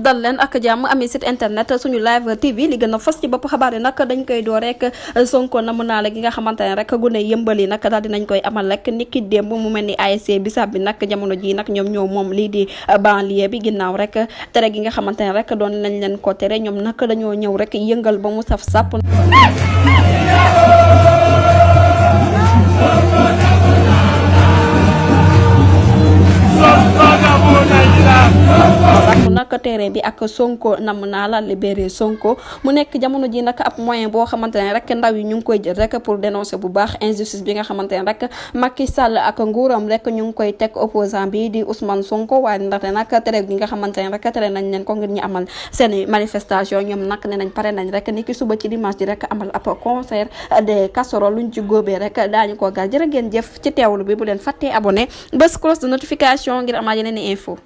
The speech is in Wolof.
dal leen ak jàmm ami site internet suñu live tv li gën a fas ci bopp xabaar yi nag dañ koy door rek Sonko namu naa la gi nga xamante ne rek gune yëmbal yi nag daal dinañ koy amal rek niki démb mu mel ni ASC Bissap bi nag jamono ji nag ñoom ñoo moom lii di banlieue bi ginnaaw rek tere gi nga xamante ne rek doon lañ leen ko tere ñoom nag dañoo ñëw rek yëngal ba mu saf sàpp sàmm nag terrain bi ak Sonko nam naa la libéré Sonko mu nekk jamono ji nag ab moyen boo xamante ne rek ndaw yi ñu ngi koy jël rek pour dénoncer bu baax injustice bi nga xamante ne rek Macky Sall ak nguuram rek ñu ngi koy teg opposant bi di Ousmane Sonko waaye ndaxte nag tere bi nga xamante ne rek tere nañ leen ko ngir ñu amal seen manifestation ñoom nag ne nañ pare nañ rek ni ki suba ci dimanche ji rek amal ab concert de casserole luñ ci góobee rek daañu ko gal jërë ngeen jëf ci teewlu bi bu leen fàttee abonné bés cloche de notification ngir amaa yeneen i info